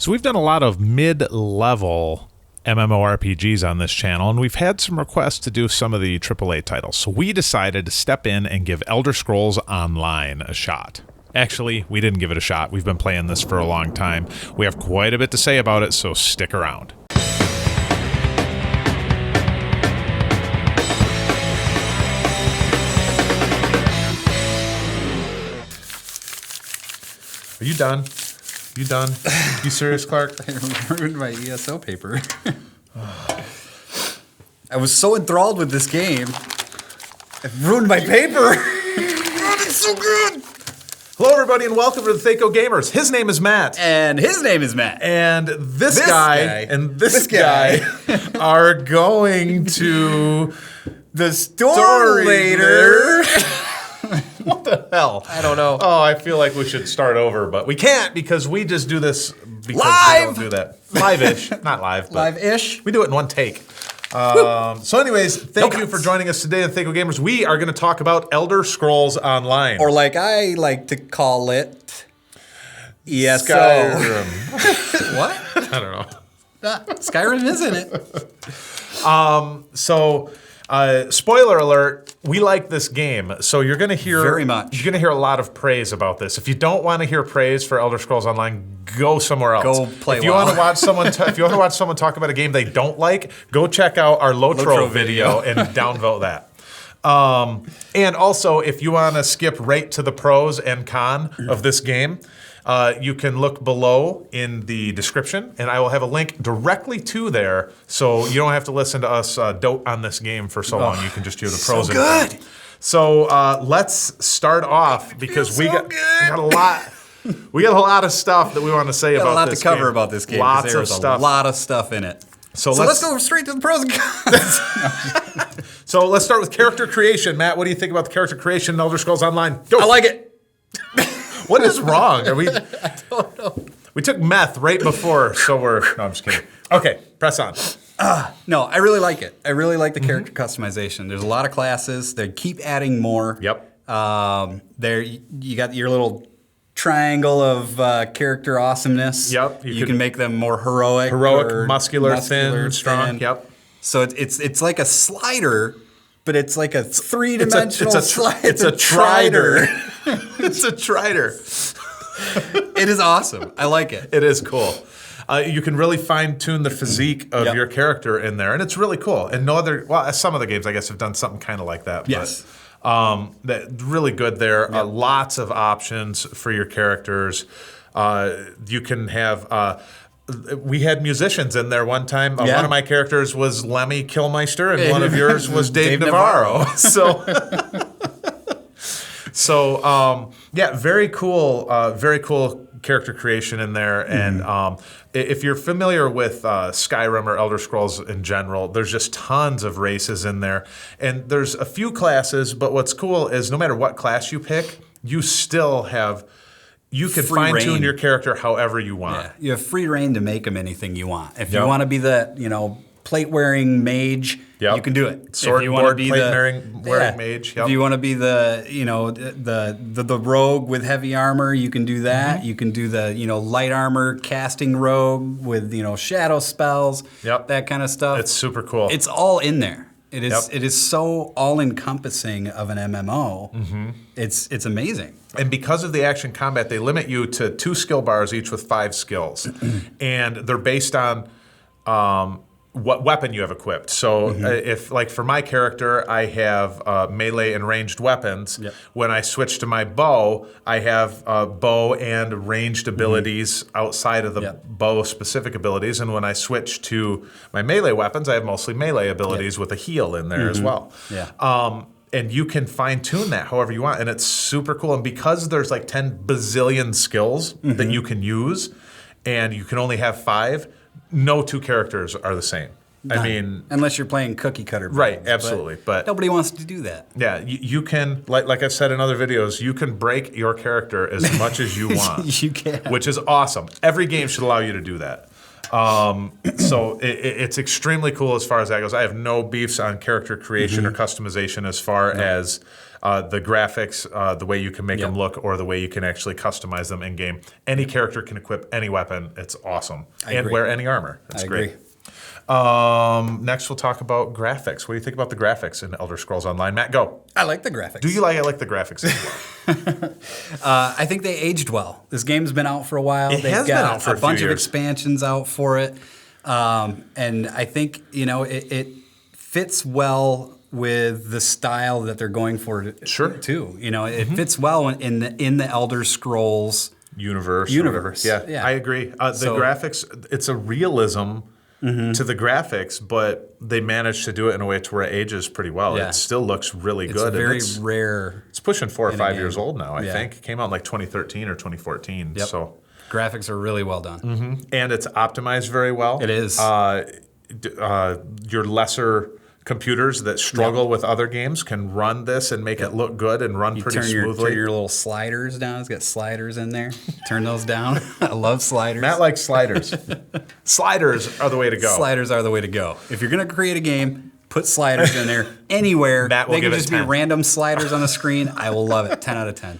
So we've done a lot of mid-level MMORPGs on this channel, and we've had some requests to do some of the AAA titles. So we decided to step in and give Elder Scrolls Online a shot. Actually, we didn't give it a shot. We've been playing this for a long time. We have quite a bit to say about it, so stick around. Are you done? You done? You serious, Clark? I ruined my ESO paper. I was so enthralled with this game. I ruined my paper. It's so good. Hello, everybody, and welcome to the Thaco Gamers. His name is Matt. And his name is Matt. And this guy and this guy are going to the store later. What the hell? I don't know. Oh, I feel like we should start over, but we can't because we just do this because live! we don't do that. Live-ish. Not live, but live-ish. We do it in one take. So anyways, thank you for joining us today on Thaco Gamers. We are going to talk about Elder Scrolls Online. Or like I like to call it, ESO. Skyrim. What? I don't know. Skyrim isn't it? Spoiler alert, we like this game. So you're going to hear very much. You're going to hear a lot of praise about this. If you don't want to hear praise for Elder Scrolls Online, go somewhere else. Go play. If you want to watch someone, if you want to watch someone talk about a game they don't like, go check out our Lotro video and downvote that. And also, if you want to skip right to the pros and con of this game, you can look below in the description, and I will have a link directly to there, so you don't have to listen to us dote on this game for so long. You can just hear the pros. So good. And cons. So let's start off because we got a lot. We got a lot of stuff that we want to say about this game. A lot to cover about this game. Lots there's of stuff. A lot of stuff in it. So let's go straight to the pros and cons. So let's start with character creation. Matt, what do you think about the character creation in Elder Scrolls Online? Go. I like it. What is wrong? Are we? I don't know. We took meth right before, so we're. No, I'm just kidding. Okay, press on. No, I really like it. I really like the character customization. There's a lot of classes. They keep adding more. Yep. There, you got your little triangle of character awesomeness. Yep. You can make them more heroic. Muscular, thin, strong. Yep. So it's like a slider, but it's like a three-dimensional slide. It's a trider. It's a trider. It is awesome. I like it. It is cool. You can really fine-tune the physique of your character in there, and it's really cool. And some of the games, I guess, have done something kind of like that. Yes. That really good there. Lots of options for your characters. You can have. We had musicians in there one time. One of my characters was Lemmy Kilmeister, and one of yours was Dave Navarro. So, very cool character creation in there. And if you're familiar with Skyrim or Elder Scrolls in general, there's just tons of races in there. And there's a few classes, but what's cool is no matter what class you pick, you still have... You can fine-tune your character however you want. Yeah. You have free reign to make them anything you want. If you want to be the, plate-wearing mage, you can do it. Sword plate-wearing mage. Yep. If you want to be the rogue with heavy armor, you can do that. You can do the, light armor casting rogue with, shadow spells, that kind of stuff. It's super cool. It's all in there. It is. It is so all-encompassing of an MMO. It's amazing. And because of the action combat, they limit you to 2 skill bars, each with 5 skills. And they're based on what weapon you have equipped. So if, like for my character, I have melee and ranged weapons. When I switch to my bow, I have bow and ranged abilities outside of the bow-specific abilities. And when I switch to my melee weapons, I have mostly melee abilities with a heal in there as well. And you can fine-tune that however you want. And it's super cool. And because there's like 10 bazillion skills that you can use, and you can only have 5, no 2 characters are the same. None. I mean... Unless you're playing cookie cutter. Right, absolutely. But nobody wants to do that. Yeah, you can, like I've said in other videos, you can break your character as much as you want. You can. Which is awesome. Every game should allow you to do that. So it's extremely cool as far as that goes. I have no beefs on character creation or customization as far as the graphics, the way you can make them look, or the way you can actually customize them in game. Any character can equip any weapon. It's awesome. And wear any armor. It's great. Next, we'll talk about graphics. What do you think about the graphics in Elder Scrolls Online? Matt, go. I like the graphics. Do you like? I like the graphics as well. I think they aged well. This game's been out for a while. They've got a bunch of expansions out for it, and I think it fits well with the style that they're going for. Too. It fits well in the Elder Scrolls universe. Yeah, I agree. The graphics, it's a realism to the graphics, but they managed to do it in a way to where it ages pretty well. It still looks really good. It's very rare. It's pushing 4 or 5 years old now, I think. It came out in like 2013 or 2014. Yep. So graphics are really well done. And it's optimized very well. It is. Your lesser computers that struggle with other games can run this and make it look good and run pretty smoothly. Turn your little sliders down. It's got sliders in there. Turn those down. I love sliders. Matt likes sliders. Sliders are the way to go. Sliders are the way to go. If you're going to create a game, put sliders in there anywhere. They can just be random sliders on the screen. I will love it. 10 out of 10.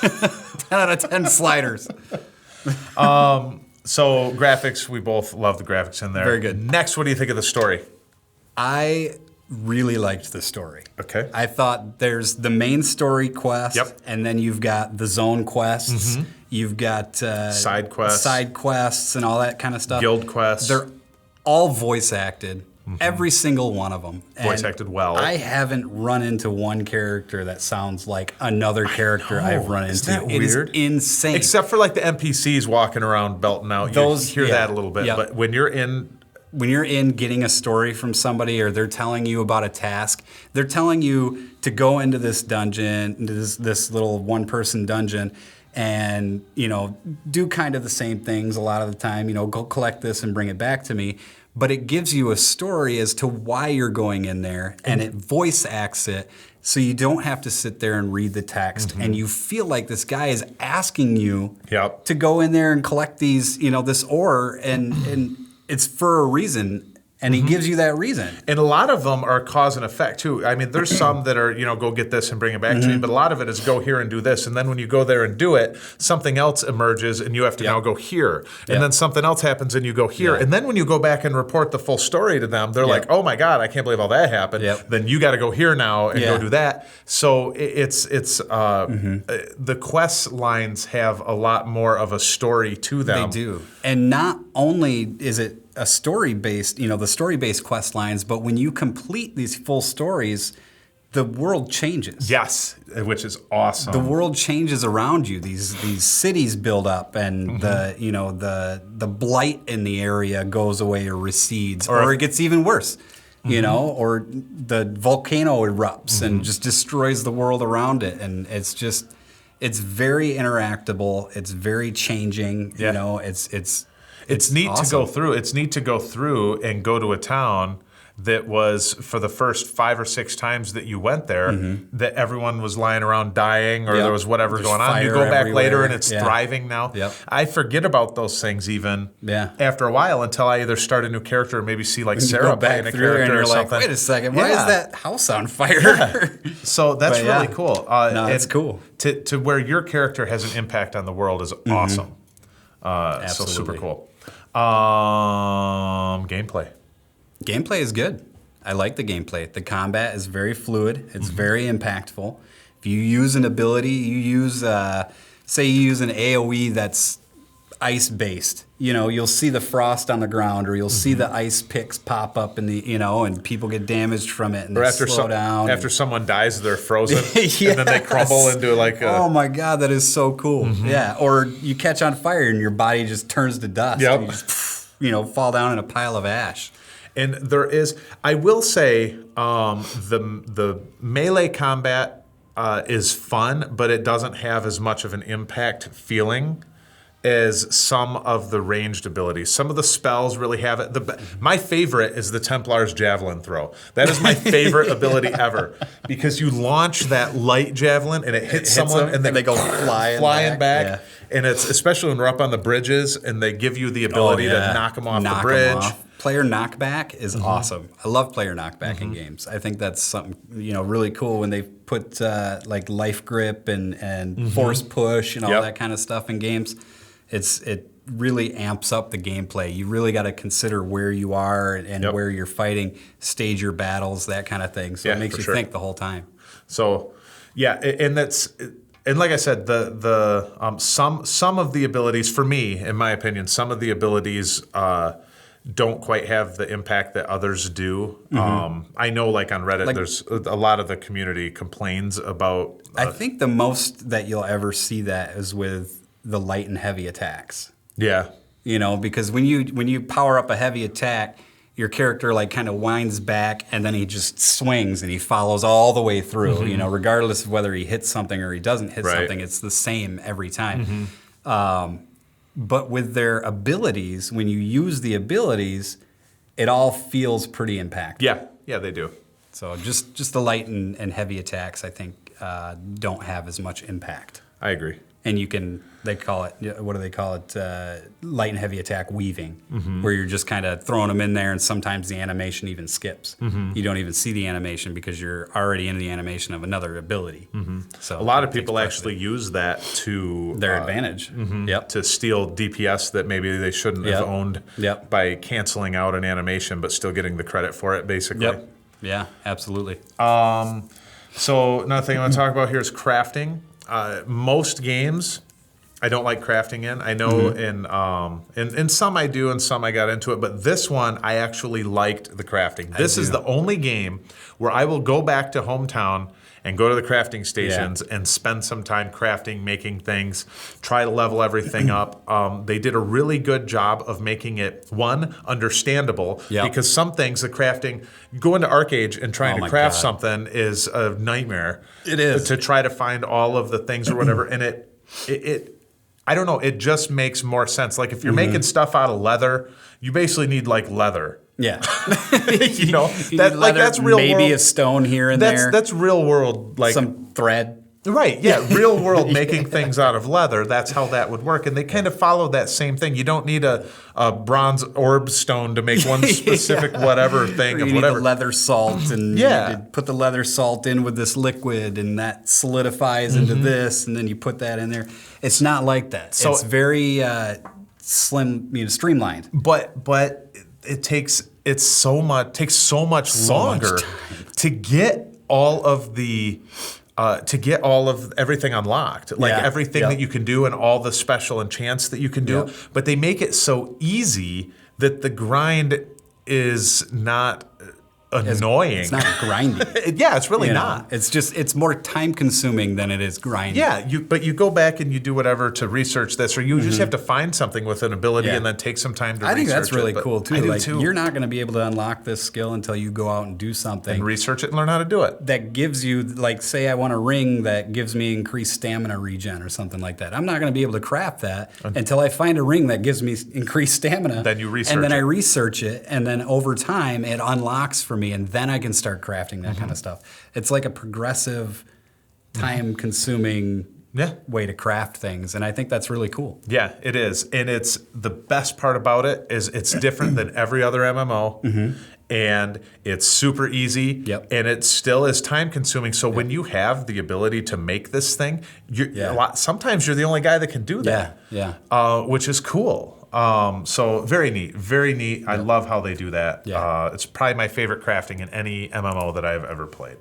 10 out of 10 sliders. So graphics, we both love the graphics in there. Very good. Next, what do you think of the story? I really liked the story. Okay. I thought there's the main story quest, and then you've got the zone quests. You've got side quests and all that kind of stuff. Guild quests. They're all voice acted. Every single one of them. Voice acted well. I haven't run into one character that sounds like another character I've run into. Isn't that weird? It is insane. Except for like the NPCs walking around belting out. You hear that a little bit. But when you're in getting a story from somebody, or they're telling you about a task, they're telling you to go into this dungeon, into this little one-person dungeon, and do kind of the same things a lot of the time. Go collect this and bring it back to me. But it gives you a story as to why you're going in there, and it voice acts it, so you don't have to sit there and read the text, and you feel like this guy is asking you to go in there and collect these, this ore, and it's for a reason. And he gives you that reason. And a lot of them are cause and effect, too. I mean, there's some that are, go get this and bring it back to me. But a lot of it is go here and do this. And then when you go there and do it, something else emerges and you have to now go here. And then something else happens and you go here. And then when you go back and report the full story to them, they're like, oh my God, I can't believe all that happened. Then you got to go here now and go do that. So it's the quest lines have a lot more of a story to them. They do. And not only is it a story-based, the story-based quest lines, but when you complete these full stories, the world changes. Yes, which is awesome. The world changes around you. These cities build up, and the blight in the area goes away or recedes, or it gets even worse. Or the volcano erupts and just destroys the world around it, and it's very interactable. It's very changing. It's neat awesome to go through. It's neat to go through and go to a town that was, for the first 5 or 6 times that you went there, that everyone was lying around dying, or there was whatever going on. You go back later and it's thriving now. I forget about those things even after a while, until I either start a new character or maybe see like Sarah playing a character and you're or something. Like, wait a second, why is that house on fire? So that's really cool. That's cool. To where your character has an impact on the world is awesome. So super cool. Gameplay. Gameplay is good. I like the gameplay. The combat is very fluid. It's very impactful. If you use an ability, say you use an AoE that's ice-based. You'll see the frost on the ground, or you'll see the ice picks pop up in the, and people get damaged from it, and they slow down. After someone dies, they're frozen, and then they crumble into like a... Oh my God, that is so cool. Yeah, or you catch on fire and your body just turns to dust. And you just, fall down in a pile of ash. And there is, I will say, the melee combat is fun, but it doesn't have as much of an impact feeling as some of the ranged abilities. Some of the spells really have it. My favorite is the Templar's Javelin Throw. That is my favorite ability ever, because you launch that light javelin and it hits someone and they go flying back. And it's especially when we're up on the bridges and they give you the ability to knock them off the bridge. Player knockback is awesome. I love player knockback in games. I think that's something really cool when they put like life grip and force push and all that kind of stuff in games. It really amps up the gameplay. You really got to consider where you are and where you're fighting, stage your battles, that kind of thing. So it makes you think the whole time. So yeah, and like I said, some of the abilities for me, in my opinion, some of the abilities don't quite have the impact that others do. I know, like on Reddit, there's a lot of the community complains about. I think the most that you'll ever see that is with the light and heavy attacks. Yeah, because when you power up a heavy attack, your character like kind of winds back and then he just swings and he follows all the way through. Regardless of whether he hits something or he doesn't hit something, it's the same every time. But with their abilities, when you use the abilities, it all feels pretty impactful. Yeah, they do. So just the light and heavy attacks, I think, don't have as much impact. I agree. And they call it, what do they call it? Light and heavy attack weaving, where you're just kind of throwing them in there and sometimes the animation even skips. You don't even see the animation because you're already in the animation of another ability. So a lot of people actually use that to their advantage. To steal DPS that maybe they shouldn't have owned by canceling out an animation but still getting the credit for it, basically. Yeah, absolutely. So another thing I want to talk about here is crafting. Most games I don't like crafting in. I know in some I do and some I got into it, but this one I actually liked the crafting. This is the only game where I will go back to hometown and go to the crafting stations and spend some time crafting, making things, try to level everything up. They did a really good job of making it, one, understandable, because some things, the crafting, you go into ArcAge and trying to craft something is a nightmare. It is. To try to find all of the things or whatever, and it I don't know, it just makes more sense. Like if you're making stuff out of leather, you basically need like leather. Yeah. That's real world. Maybe a stone here and there. That's real world, like some thread. Right, yeah, real world making things out of leather. That's how that would work. And they kind of follow that same thing. You don't need a bronze orb stone to make one specific whatever thing you of need whatever. The leather salt and you put the leather salt in with this liquid and that solidifies into this and then you put that in there. It's not like that. So it's very streamlined. But it takes so much longer to get all of the everything unlocked, like everything that you can do and all the special enchants that you can do. But they make it so easy that the grind is not annoying. It's not grinding. It's really not. It's more time consuming than it is grinding. Yeah, but you go back and you do whatever to research this, or you just have to find something with an ability and then take some time to research it. I think that's really cool too. I do too. You're not going to be able to unlock this skill until you go out and do something. And research it and learn how to do it. That gives you, like, say I want a ring that gives me increased stamina regen or something like that. I'm not going to be able to craft that until I find a ring that gives me increased stamina. Then you research and then I research it, and then over time it unlocks for me, and then I can start crafting that kind of stuff. It's like a progressive, time-consuming way to craft things, and I think that's really cool. Yeah, it is, and it's the best part about it is it's different than every other MMO, and it's super easy, and it still is time-consuming. So when you have the ability to make this thing, sometimes you're the only guy that can do that. Which is cool. So very neat, very neat. I love how they do that. It's probably my favorite crafting in any MMO that I've ever played.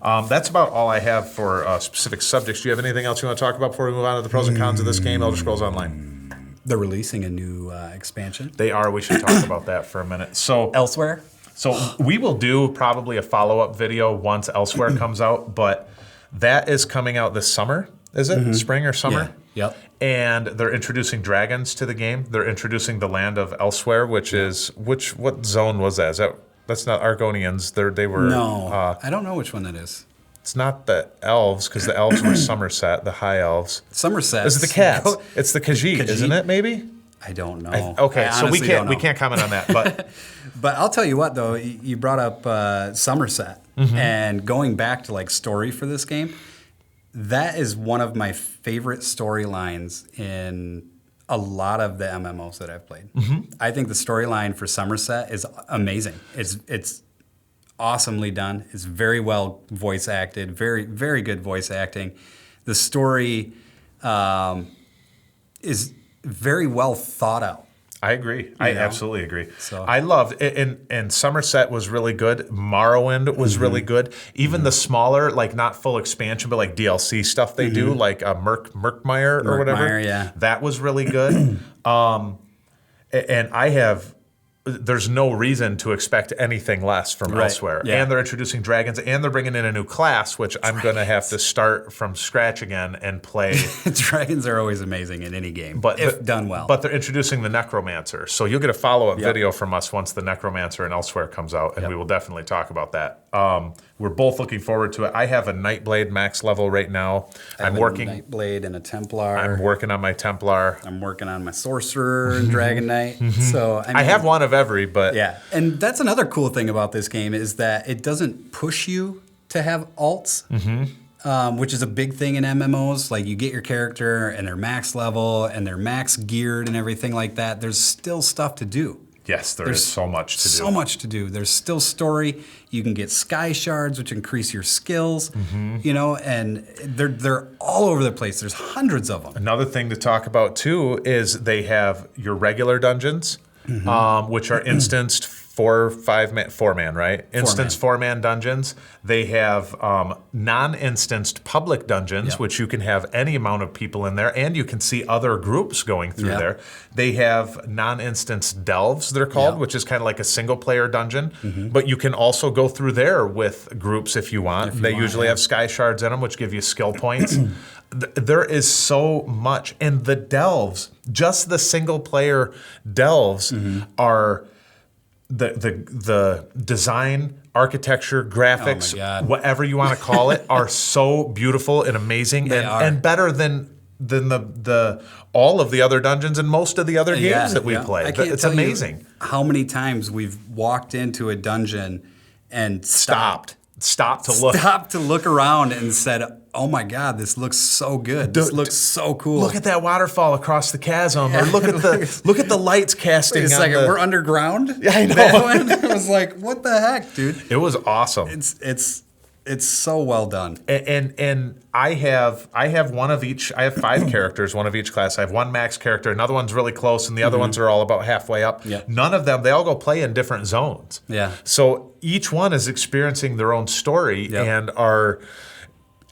That's about all I have for specific subjects. Do you have anything else you want to talk about before we move on to the pros and cons of this game, Elder Scrolls Online? They're releasing a new expansion. They are. We should talk about that for a minute. So Elsweyr? So we will do probably a follow-up video once Elsweyr comes out, but that is coming out this summer. Is it? Spring or summer? Yeah. Yep. And they're introducing dragons to the game. They're introducing the land of Elsweyr, which is what zone was that? That's not Argonians. They were no. I don't know which one that is. It's not the elves because the elves were Somerset, the high elves. Somerset. It's the cats. It's the Khajiit, isn't it? Maybe. I don't know. So we can't comment on that. But but I'll tell you what though, you brought up Somerset and going back to like story for this game. that is one of my favorite storylines in a lot of the MMOs that I've played. I think the storyline for Somerset is amazing. It's awesomely done. It's very well voice acted, very, very good voice acting. The story is very well thought out. I agree. I absolutely agree. So. I loved and Somerset was really good. Morrowind was really good. Even the smaller, like not full expansion, but like DLC stuff they do, like Murkmire or whatever. Yeah. That was really good. And there's no reason to expect anything less from Elsweyr. Yeah. And they're introducing dragons, and they're bringing in a new class, which I'm going to have to start from scratch again and play. Dragons are always amazing in any game, if done well. But they're introducing the Necromancer. So you'll get a follow-up video from us once the Necromancer in Elsweyr comes out, and we will definitely talk about that. We're both looking forward to it. I have a Nightblade max level right now. I'm working a Nightblade and a Templar. I'm working on my Templar. I'm working on my Sorcerer and Dragon Knight. So I have one of every, but yeah. And that's another cool thing about this game is that it doesn't push you to have alts, which is a big thing in MMOs. Like you get your character and they're max level and they're max geared and everything like that. There's still stuff to do. Yes, there's so much to do. So much to do. There's still story. You can get sky shards, which increase your skills, you know, and they're all over the place. There's hundreds of them. Another thing to talk about too is they have your regular dungeons, which are instanced four-man, right? Instanced four-man dungeons. They have non-instanced public dungeons, which you can have any amount of people in there, and you can see other groups going through there. They have non-instanced delves, they're called, which is kind of like a single-player dungeon, but you can also go through there with groups if you want. They usually have sky shards in them, which give you skill points. There is so much, and the delves, just the single-player delves are... The design, architecture, graphics, whatever you want to call it, are so beautiful and amazing and better than the all of the other dungeons and most of the other games that we play. It's amazing. How many times we've walked into a dungeon and stopped to look around and said, "Oh my God, this looks so good. This looks so cool. Look at that waterfall across the chasm, or look at the lights casting." Wait a second, we're underground. Yeah, I know. That one? I was like, "What the heck, dude?" It was awesome. It's so well done. And I have one of each. I have 5 characters, one of each class. I have one max character. Another one's really close, and the other ones are all about halfway up. None of them. They all go play in different zones. Yeah. So each one is experiencing their own story and are.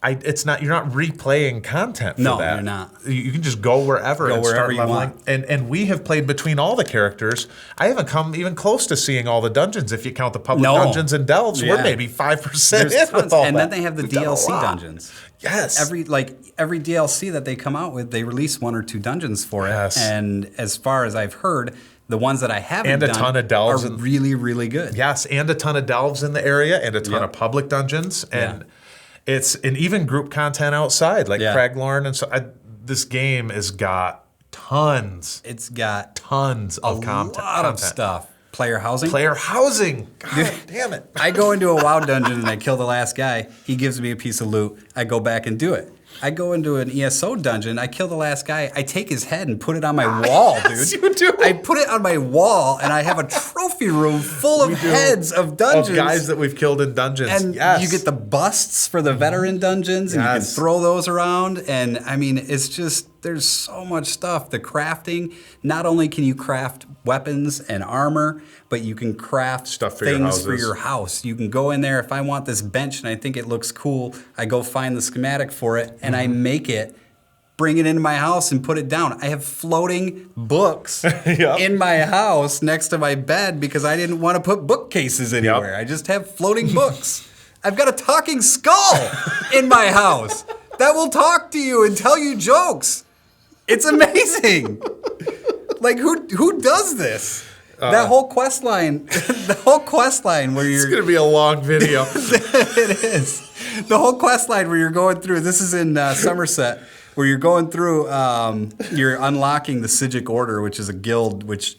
It's not. You're not replaying content for that. No, you're not. You can just go wherever and start leveling. And we have played between all the characters. I haven't come even close to seeing all the dungeons. If you count the public dungeons and delves, we're maybe 5% in with all that. And then they have the DLC dungeons. Yes. Every DLC that they come out with, they release 1 or 2 dungeons for it. Yes. And as far as I've heard, the ones that I haven't done ton of delves are really, really good. Yes, and a ton of delves in the area, and a ton of public dungeons, and. It's and even group content outside, like Craglorn, and so this game has got tons. It's got tons of content. A lot of stuff. Player housing. God damn it! I go into a WoW dungeon and I kill the last guy. He gives me a piece of loot. I go back and do it. I go into an ESO dungeon. I kill the last guy. I take his head and put it on my wall, dude. Yes, you do. I put it on my wall, and I have a trophy room full of heads of dungeons. Of guys that we've killed in dungeons. And you get the busts for the veteran dungeons, and you can throw those around. And I mean, it's just, there's so much stuff. The crafting, not only can you craft weapons and armor, but you can craft things for your house. You can go in there, if I want this bench and I think it looks cool, I go find the schematic for it, and I make it, bring it into my house and put it down. I have floating books in my house next to my bed because I didn't want to put bookcases anywhere. I just have floating books. I've got a talking skull in my house that will talk to you and tell you jokes. It's amazing. Like, who does this? That whole quest line, where you're... It's going to be a long video. It is. The whole quest line where you're going through, this is in Somerset, where you're going through, you're unlocking the Sigic Order, which is a guild which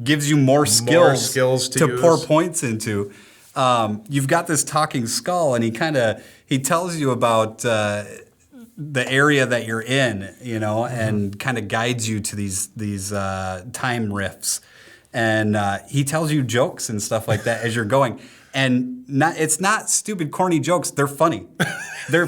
gives you more skills to pour points into. You've got this talking skull, and he tells you about the area that you're in, you know, and kind of guides you to these time rifts. And he tells you jokes and stuff like that as you're going. And it's not stupid, corny jokes. They're funny. They're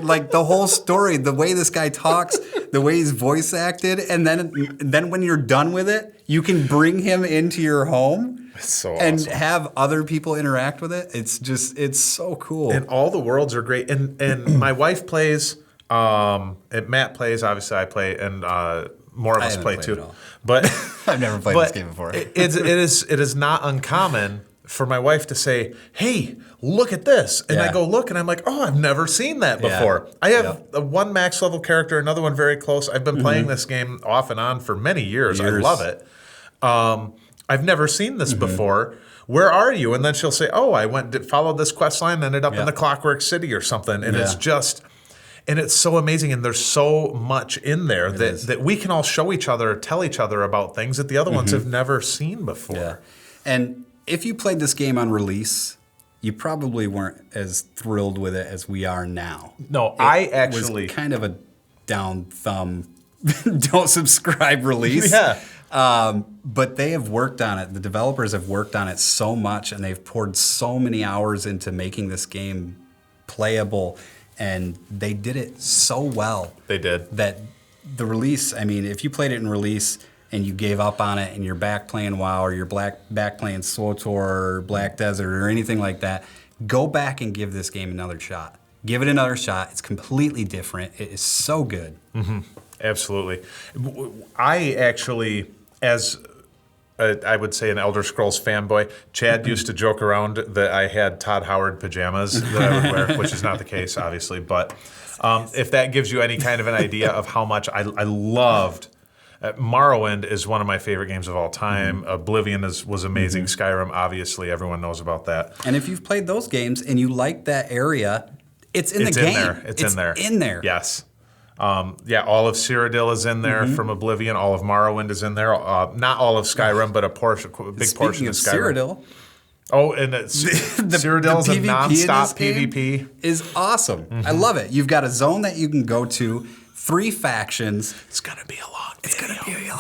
like the whole story, the way this guy talks, the way he's voice acted. And then when you're done with it, you can bring him into your home and have other people interact with it. It's so cool. And all the worlds are great. And my wife plays, and Matt plays, obviously I play, and more of us play too. But I've never played this game before. it is not uncommon for my wife to say, "Hey, look at this," and I go look, and I'm like, "Oh, I've never seen that before." I have one max level character, another one very close. I've been playing this game off and on for many years. I love it. I've never seen this before. Where are you? And then she'll say, "Oh, I followed this quest line, ended up in the Clockwork City or something," and it's just. And it's so amazing, and there's so much in there that we can all show each other, tell each other about things that the other ones have never seen before. Yeah. And if you played this game on release, you probably weren't as thrilled with it as we are now. No, it was kind of a down thumb, don't subscribe release. Yeah. But they have worked on it. The developers have worked on it so much, and they've poured so many hours into making this game playable. And they did it so well. They did. That the release, I mean, if you played it in release and you gave up on it and you're back playing WoW or you're back playing SWTOR or Black Desert or anything like that, go back and give this game another shot. Give it another shot. It's completely different. It is so good. Mm-hmm. Absolutely. I actually, as I would say an Elder Scrolls fanboy, Chad used to joke around that I had Todd Howard pajamas that I would wear, which is not the case, obviously. But if that gives you any kind of an idea of how much I loved, Morrowind is one of my favorite games of all time. Oblivion was amazing. Skyrim, obviously, everyone knows about that. And if you've played those games and you like that area, it's in the game. It's in there. In there. Yes. All of Cyrodiil is in there from Oblivion. All of Morrowind is in there. Not all of Skyrim, but a big portion of Skyrim. Cyrodiil. Oh, and Cyrodiil is a non-stop PvP. Is awesome. I love it. You've got a zone that you can go to. 3 factions. It's gonna be a long video.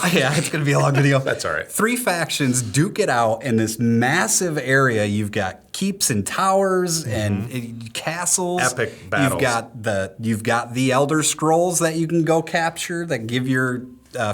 It's gonna be a long video. That's all right. 3 factions duke it out in this massive area. You've got keeps and towers and castles. Epic battles. You've got the Elder Scrolls that you can go capture that give your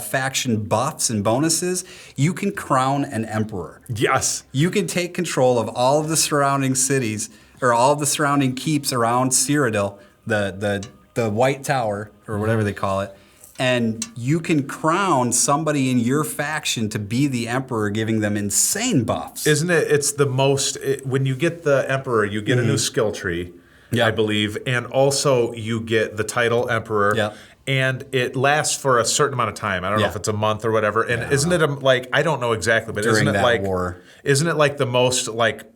faction buffs and bonuses. You can crown an emperor. Yes. You can take control of all of the surrounding cities or all of the surrounding keeps around Cyrodiil, the White Tower, or whatever they call it, and you can crown somebody in your faction to be the emperor, giving them insane buffs. Isn't it? It's the most, when you get the emperor, you get a new skill tree, I believe, and also you get the title emperor. Yeah. And it lasts for a certain amount of time. I don't know if it's a month or whatever. And isn't it I don't know exactly, but During isn't it that war. Isn't it like the most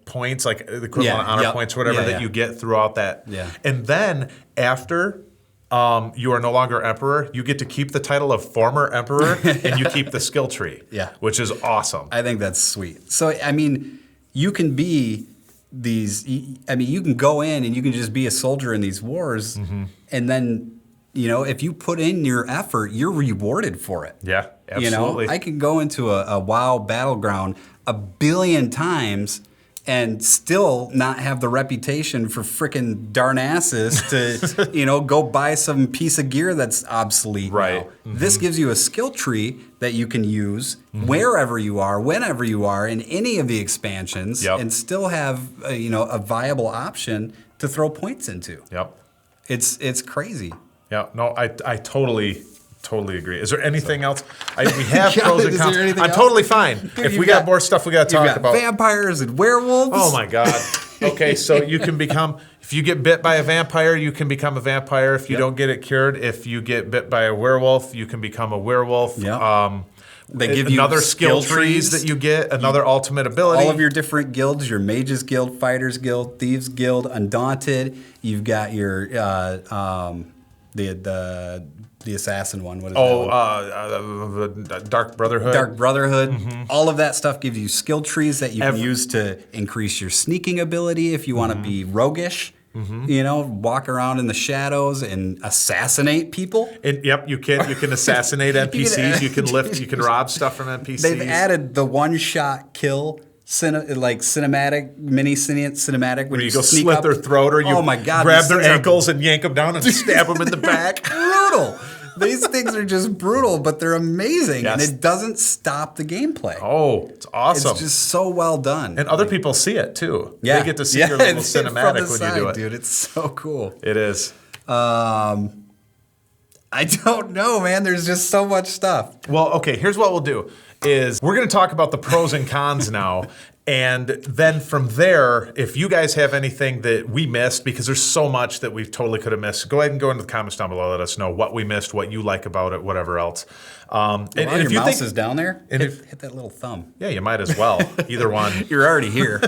points, like the equivalent of honor points or whatever that you get throughout that? Yeah. And then after you are no longer emperor, you get to keep the title of former emperor and you keep the skill tree. Yeah. Which is awesome. I think that's sweet. So, I mean, you can be you can go in and you can just be a soldier in these wars and then, if you put in your effort, you're rewarded for it. Yeah, absolutely. I could go into a WoW battleground 1 billion times and still not have the reputation for frickin' darnassus to, go buy some piece of gear that's obsolete. Right. Now. This gives you a skill tree that you can use wherever you are, whenever you are, in any of the expansions, and still have, a viable option to throw points into. Yep. It's crazy. Yeah. No, I totally agree. Is there anything else? We have pros and cons. I'm totally fine. Dude, if we got more stuff we got to talk about. Vampires and werewolves. Oh my God. Okay, so you can become, if you get bit by a vampire, you can become a vampire. If you don't get it cured, if you get bit by a werewolf, you can become a werewolf. Yep. They give you another skill trees that you get, another ultimate ability. All of your different guilds, your Mages Guild, Fighters Guild, Thieves Guild, Undaunted. You've got your the assassin one. What is that? Dark Brotherhood. Dark Brotherhood. All of that stuff gives you skill trees that you can use to increase your sneaking ability if you want to be roguish. You know, walk around in the shadows and assassinate people. Yep, you can assassinate NPCs. You can lift. You can rob stuff from NPCs. They've added the one-shot kill, cinematic when you go sneak slit up. their throat, or you oh my God, grab these their things are ankles and yank them down and stab them in the back. brutal. These things are just brutal, but they're amazing, and Yes. it doesn't stop the gameplay. Oh, it's awesome. It's just so well done. And other people see it too. Yeah. They get to see your little it's from cinematic the when side, you do it. dude. It's so cool. It is. I don't know, man. There's just so much stuff. Well, okay, here's what we'll do is we're going to talk about the pros and cons now. And then from there, if you guys have anything that we missed, because there's so much that we totally could have missed, go ahead and go into the comments down below. Let us know what we missed, what you like about it, whatever else. And if your mouse is down there, hit that little thumb. Yeah, you might as well. Either one. You're already here.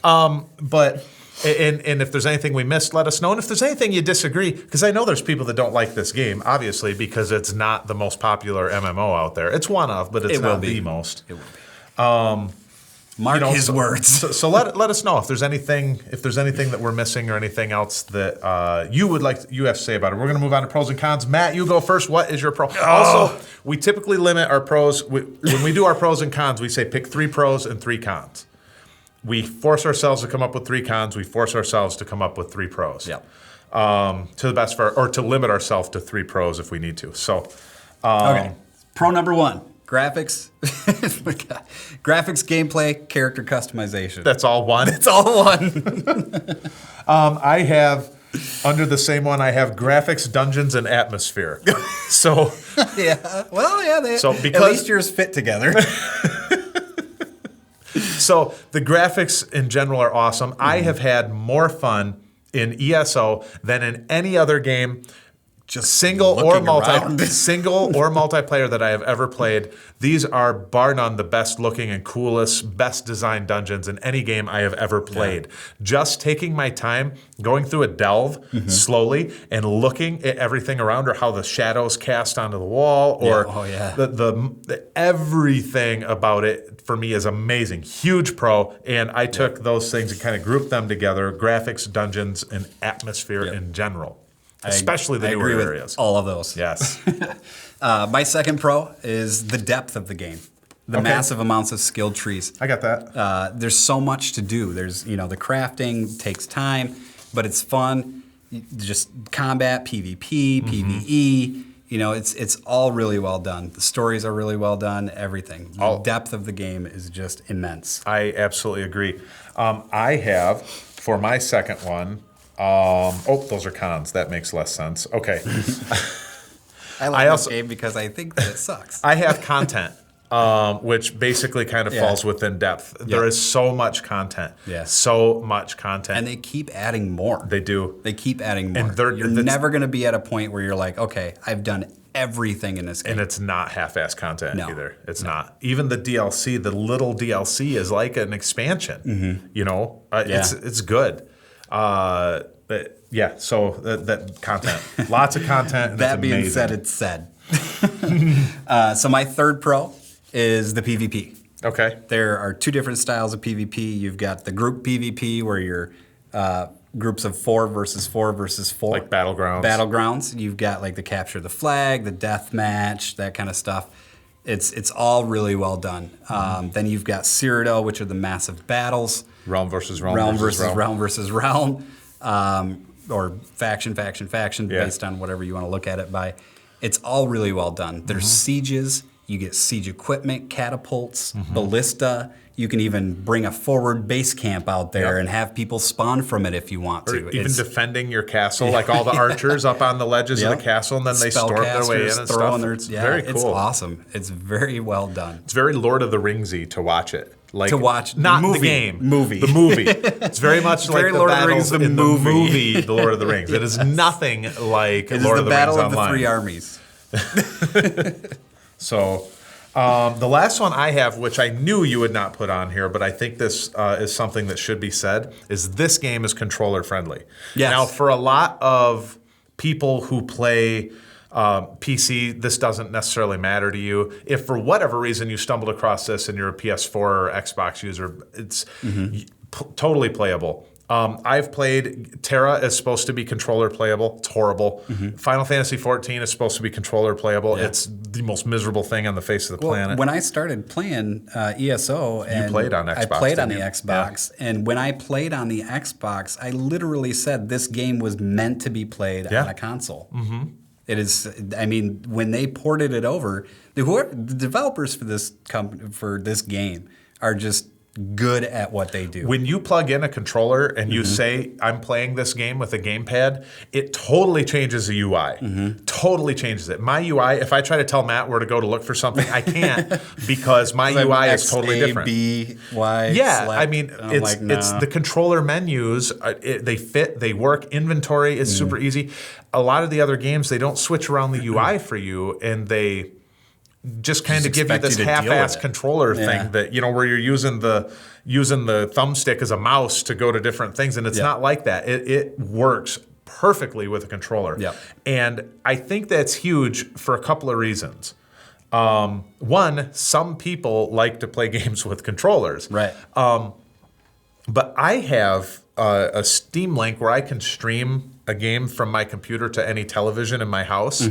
But if there's anything we missed, let us know. And if there's anything you disagree, because I know there's people that don't like this game, obviously, because it's not the most popular MMO out there. It's one of, but it's not the most. It will be. Mark his words. So let us know if there's anything that we're missing or anything else that you have to say about it. We're going to move on to pros and cons. Matt, you go first. What is your pro? Also, we typically limit our pros. When we do our pros and cons, we say pick 3 pros and 3 cons. We force ourselves to come up with 3 cons. We force ourselves to come up with 3 pros. Yep. To the best or to limit ourselves to 3 pros if we need to. So, okay. Pro number 1. Graphics, gameplay, character customization. That's all one. It's all one. I have, under the same one, I have graphics, dungeons, and atmosphere. So yeah, well, yeah. At least yours fit together. So the graphics in general are awesome. I have had more fun in ESO than in any other game. Just single or multiplayer that I have ever played. These are bar none the best looking and coolest, best designed dungeons in any game I have ever played. Yeah. Just taking my time, going through a delve slowly and looking at everything around, or how the shadows cast onto the wall, or the everything about it for me is amazing. Huge pro. And I took those things and kind of grouped them together: graphics, dungeons, and atmosphere in general. Especially the newer areas. All of those. Yes. My second pro is the depth of the game. The massive amounts of skill trees. I got that. There's so much to do. There's, the crafting takes time, but it's fun. Just combat, PvP, PvE. It's all really well done. The stories are really well done. Everything. The depth of the game is just immense. I absolutely agree. I have, for my second one, those are cons. That makes less sense. Okay. I like this game because I think that it sucks. I have content, which basically kind of falls within depth. There is so much content. Yeah. So much content. And they keep adding more. They do. They keep adding more. And you're never going to be at a point where you're like, okay, I've done everything in this game. And it's not half-ass content either. It's not. Even the DLC, the little DLC is like an expansion. It's good. So that content, lots of content. And that being said, it's said. So my third pro is the PvP. Okay. There are 2 different styles of PvP. You've got the group PvP, where you're groups of 4 versus 4 versus 4. Like battlegrounds. Battlegrounds. You've got like the capture the flag, the death match, that kind of stuff. It's all really well done. Then you've got Cyrodiil, which are the massive battles. Realm versus realm. Realm versus realm. Or faction, based on whatever you want to look at it by. It's all really well done. There's sieges. You get siege equipment, catapults, ballista. You can even bring a forward base camp out there and have people spawn from it if you want to. Or even defending your castle, like all the archers up on the ledges of the castle, and then they storm their way in and stuff. Very cool. It's awesome. It's very well done. It's very Lord of the Ringsy to watch it. Like, to watch not the game, the movie. It's very much like the Lord battles of the Rings, in the movie, The Lord of the Rings. It is nothing like Lord of the Rings Online. It is the Battle of the Three Armies. So, the last one I have, which I knew you would not put on here, but I think this is something that should be said, is this game is controller friendly. Yes. Now, for a lot of people who play PC, this doesn't necessarily matter to you. If for whatever reason you stumbled across this and you're a PS4 or Xbox user, it's totally playable. I've played Terra is supposed to be controller playable. It's horrible. Final Fantasy 14 is supposed to be controller playable. Yeah. It's the most miserable thing on the face of the planet. When I started playing ESO, and played on Xbox, I played on the didn't you? Xbox, and when I played on the Xbox, I literally said this game was meant to be played on a console. It is. I mean, when they ported it over, the developers for this game are just good at what they do. When you plug in a controller and you say, I'm playing this game with a gamepad, it totally changes the UI. Totally changes it. My UI, if I try to tell Matt where to go to look for something, I can't because my UI is totally different. B, Y, Yeah, select. I mean, it's the controller menus. They fit, they work. Inventory is super easy. A lot of the other games, they don't switch around the UI for you, and they just kind of give you this half-ass controller thing that, where you're using the thumbstick as a mouse to go to different things, and it's not like that. It works perfectly with a controller. Yep. And I think that's huge for a couple of reasons. One, some people like to play games with controllers. Right. But I have a Steam link where I can stream a game from my computer to any television in my house.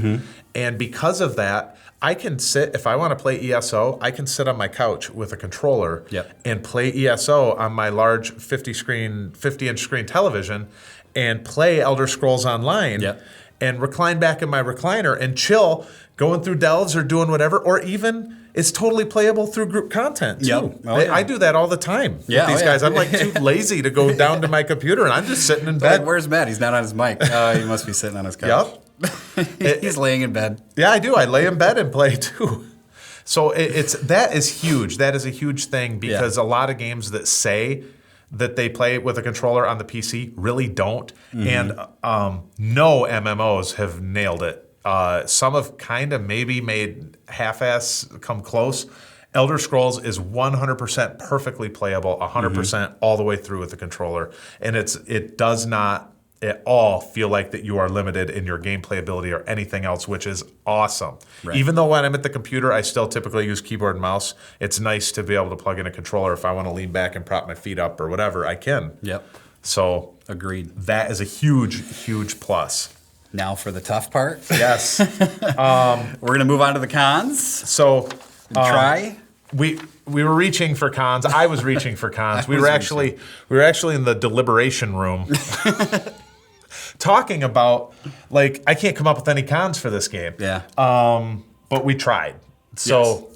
And because of that, I can sit, if I want to play ESO, I can sit on my couch with a controller and play ESO on my large 50-inch screen television and play Elder Scrolls Online and recline back in my recliner and chill, going through delves or doing whatever, or even it's totally playable through group content too. I do that all the time with these guys. I'm like too lazy to go down to my computer, and I'm just sitting in bed. Where's Matt? He's not on his mic. He must be sitting on his couch. He's laying in bed. Yeah, I do. I lay in bed and play too. So that is huge. That is a huge thing because a lot of games that say that they play with a controller on the PC really don't. And no MMOs have nailed it. Some have kind of maybe made half-ass come close. Elder Scrolls is 100% perfectly playable, 100% all the way through with the controller. And it does not at all feel like that you are limited in your gameplay ability or anything else, which is awesome. Right. Even though when I'm at the computer, I still typically use keyboard and mouse, it's nice to be able to plug in a controller. If I want to lean back and prop my feet up or whatever, I can. Yep. So agreed. That is a huge, huge plus. Now for the tough part. Yes. We're going to move on to the cons. So try. We were reaching for cons. I was reaching for cons. We were actually in the deliberation room talking about, like, I can't come up with any cons for this game. Yeah. But we tried. So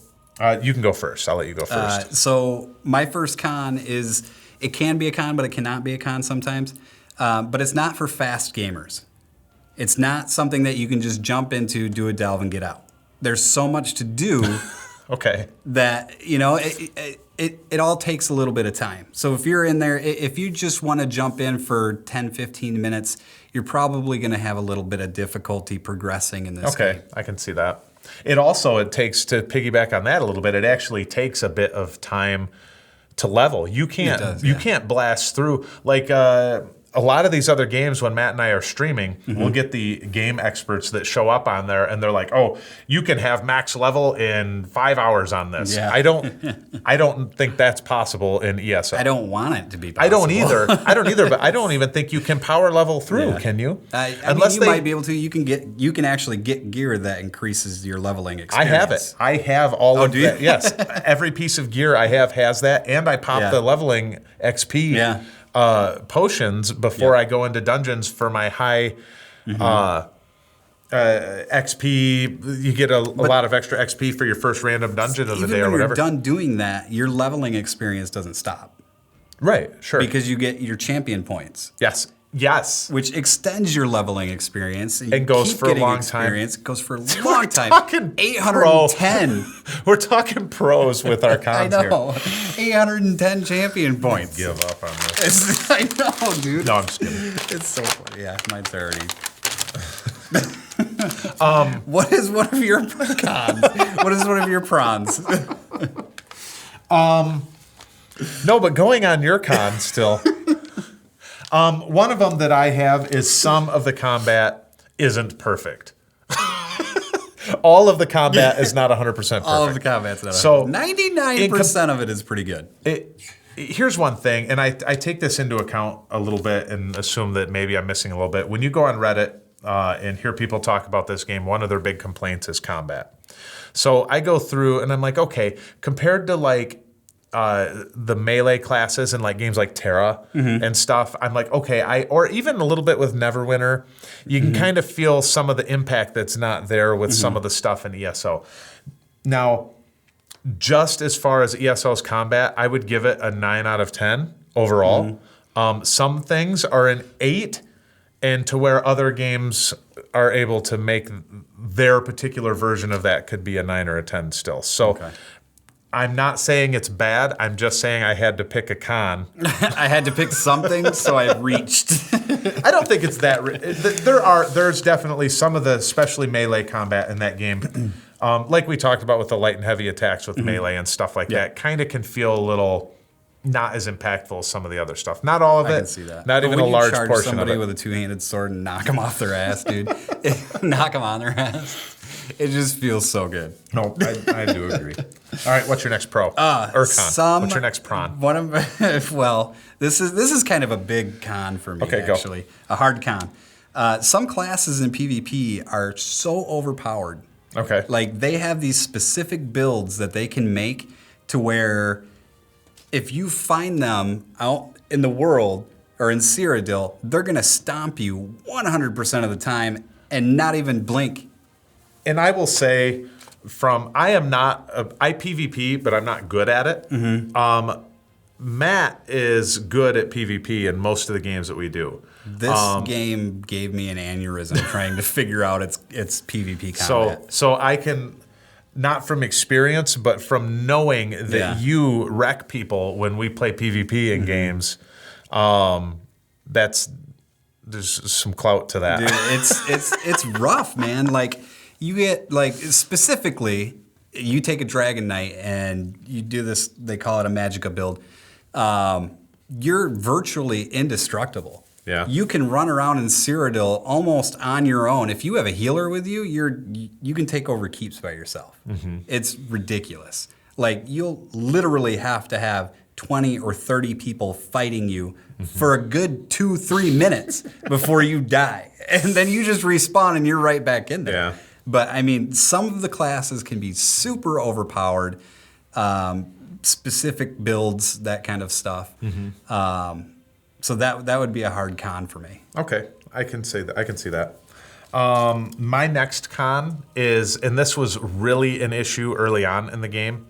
you can go first. I'll let you go first. So my first con is, it can be a con, but it cannot be a con sometimes. But it's not for fast gamers. It's not something that you can just jump into, do a delve, and get out. There's so much to do. Okay. That, it all takes a little bit of time. So if you're in there, if you just want to jump in for 10, 15 minutes, you're probably going to have a little bit of difficulty progressing in this game. Okay, I can see that. It takes, to piggyback on that a little bit, it actually takes a bit of time to level. You can't blast through, like, a lot of these other games, when Matt and I are streaming, we'll get the game experts that show up on there, and they're like, "Oh, you can have max level in 5 hours on this." Yeah. I don't think that's possible in ESO. I don't want it to be possible. I don't either. But I don't even think you can power level through. Yeah. Can you? Unless you might be able to. You can actually get gear that increases your leveling experience. I have it. I have all of that. Yes, every piece of gear I have has that, and I pop the leveling XP. Yeah. Potions before I go into dungeons for my high XP. You get a lot of extra XP for your first random dungeon of the day or whatever. Even when you're done doing that, your leveling experience doesn't stop. Right, sure. Because you get your champion points. Yes. Which extends your leveling experience. And goes for a long time. It goes for a long time. We're talking 810. We're talking pros with our cons I know. 810 champion points. Give up on this. I know, dude. No, I'm just kidding. It's so funny. Yeah, mine's already. What is one of your cons? What is one of your prawns? No, but going on your cons still. One of them that I have is some of the combat isn't perfect. All of the combat is not 100% perfect. All of the combat's not 100%. So 99% of it is pretty good. here's one thing, and I take this into account a little bit and assume that maybe I'm missing a little bit. When you go on Reddit and hear people talk about this game, one of their big complaints is combat. So I go through and I'm like, okay, compared to like the melee classes and like games like Terra and stuff, I'm like, okay, or even a little bit with Neverwinter, you can kind of feel some of the impact that's not there with some of the stuff in ESO. Now, just as far as ESO's combat, I would give it a 9 out of 10 overall. Some things are an 8, and to where other games are able to make their particular version of that could be a 9 or a 10 still. So I'm not saying it's bad. I'm just saying I had to pick a con. I had to pick something, so I reached. I don't think it's that. There's definitely some of the, especially melee combat in that game, like we talked about with the light and heavy attacks with melee and stuff like that, kind of can feel a little not as impactful as some of the other stuff. Not all of it. I can see that. Not even a large portion of it. When you charge somebody with a two-handed sword and knock them off their ass, dude, knock them on their ass. It just feels so good. No, I do agree. All right, what's your next pro? Or con? What's your next prawn? Well, this is kind of a big con for me, actually. Go. A hard con. Some classes in PvP are so overpowered. Okay. Like, they have these specific builds that they can make to where if you find them out in the world or in Cyrodiil, they're going to stomp you 100% of the time and not even blink. And I will say, I PvP, but I'm not good at it. Matt is good at PvP in most of the games that we do. This game gave me an aneurysm trying to figure out its PvP combat. So I can, not from experience, but from knowing that you wreck people when we play PvP in games, there's some clout to that. Dude, it's rough, man. Like, you get, like, specifically, you take a Dragon Knight and you do this, they call it a Magicka build. You're virtually indestructible. Yeah. You can run around in Cyrodiil almost on your own. If you have a healer with you, you can take over keeps by yourself. It's ridiculous. Like, you'll literally have to have 20 or 30 people fighting you for a good 2-3 minutes before you die. And then you just respawn and you're right back in there. Yeah. But, I mean, some of the classes can be super overpowered, specific builds, that kind of stuff. So that would be a hard con for me. Okay, I can see that. My next con is, and this was really an issue early on in the game.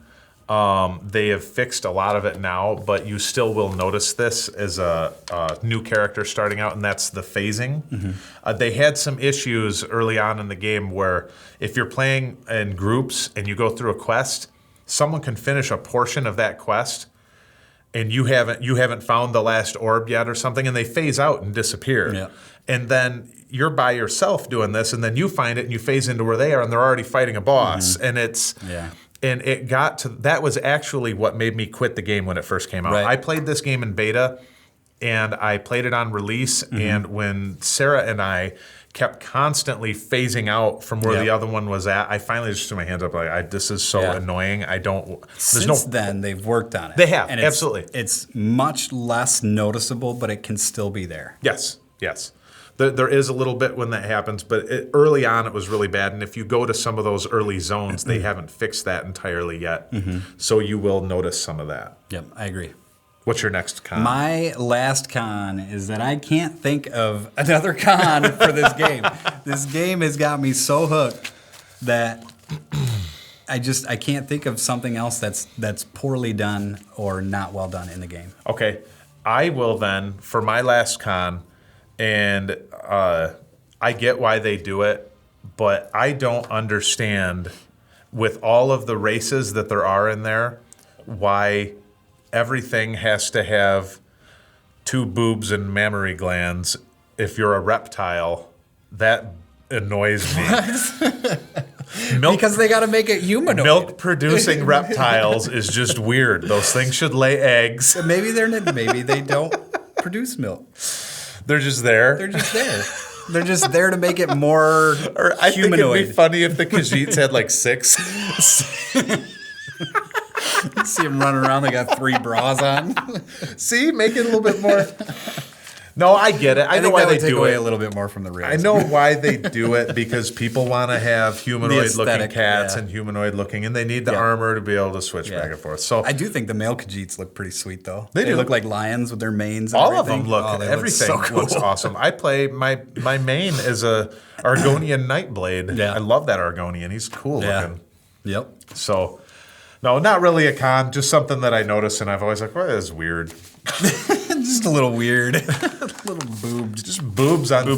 They have fixed a lot of it now, but you still will notice this as a new character starting out, and that's the phasing. They had some issues early on in the game where if you're playing in groups and you go through a quest, someone can finish a portion of that quest and you haven't found the last orb yet or something, and they phase out and disappear. Yeah. And then you're by yourself doing this, and then you find it and you phase into where they are, and they're already fighting a boss. And it's... Yeah. And it got to, that was actually what made me quit the game when it first came out. Right. I played this game in beta, and I played it on release, and when Sarah and I kept constantly phasing out from where the other one was at, I finally just threw my hands up like, this is so annoying. Since then, they've worked on it. They have, and absolutely. It's much less noticeable, but it can still be there. Yes. There is a little bit when that happens, but early on it was really bad. And if you go to some of those early zones, they haven't fixed that entirely yet. So you will notice some of that. Yep, I agree. What's your next con? My last con is that I can't think of another con for this game. This game has got me so hooked that I can't think of something else that's poorly done or not well done in the game. Okay, I will then, for my last con, and I get why they do it, but I don't understand, with all of the races that there are in there, why everything has to have 2 boobs and mammary glands. If you're a reptile, that annoys me. Because they got to make it humanoid. Milk-producing reptiles is just weird. Those things should lay eggs. Maybe they don't produce milk. They're just there. They're just there to make it more Or I humanoid. think it'd be funny if the Khajiits had like 6. See them running around. They got 3 bras on. See, make it a little bit more. No, I get it. I know think why that they would take do away it. a little bit more from the real. I know why they do it because people want to have humanoid-looking aesthetic, cats yeah. and humanoid-looking, and they need the Yeah. armor to be able to switch back and forth. So I do think the male Khajiits look pretty sweet, though. They do. look like lions with their manes. And all of everything. them look. Oh, they Everything look so cool. looks awesome. I play my main is a Argonian Nightblade. Yeah. I love that Argonian. He's cool looking. Yep. So, no, not really a con. Just something that I noticed, and I've always like, well, this is weird. Just a little weird. A little boobed. Just boobs on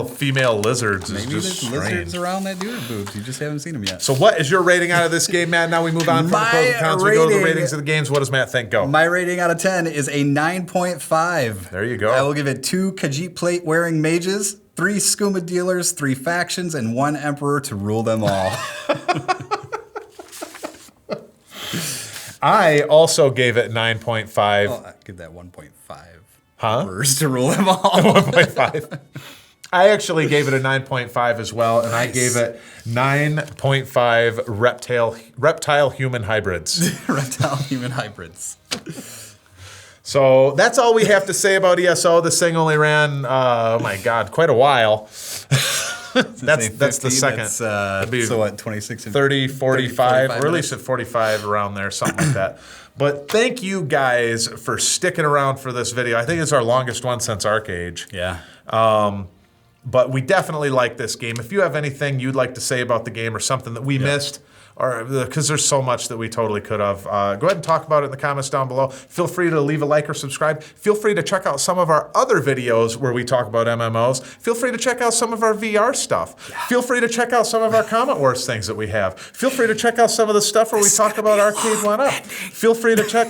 female lizards is Maybe just there's strange. lizards around that do have boobs. You just haven't seen them yet. So what is your rating out of this game, Matt? Now we move on from the pros and cons. We go to the rating- ratings of the games. What does Matt think? Go. My rating out of 10 is a 9.5. There you go. I will give it 2 Khajiit plate wearing mages, 3 skooma dealers, 3 factions, and 1 emperor to rule them all. I also gave it 9.5. Well, I give that 1.5. Huh? Emperors to rule them all. 1.5. I actually gave it a 9.5 as well, and I gave it 9.5 reptile human hybrids. Reptile human hybrids. So that's all we have to say about ESO. This thing only ran, oh my God, quite a while. That's the second. So what, 26 and 30, 45, or at minutes? least at 45 around there, something like that. But thank you guys for sticking around for this video. I think it's our longest one since Arc Age. Yeah. But we definitely like this game. If you have anything you'd like to say about the game or something that we missed, or because there's so much that we totally could have, go ahead and talk about it in the comments down below. Feel free to leave a like or subscribe. Feel free to check out some of our other videos where we talk about MMOs. Feel free to check out some of our VR stuff. Yeah. Feel free to check out some of our Comet Wars things that we have. Feel free to check out some of the stuff where we talk about Arcade 1-Up. Feel free to check...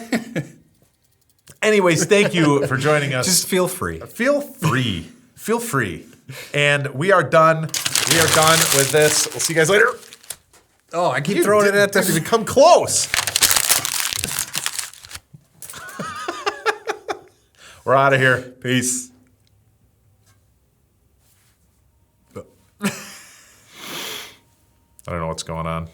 Anyways, thank you for joining us. Just feel free. Feel free. Feel free. And we are done. We are done with this. We'll see you guys later. Oh, I keep throwing it at them. Didn't even come close. We're out of here. Peace. I don't know what's going on.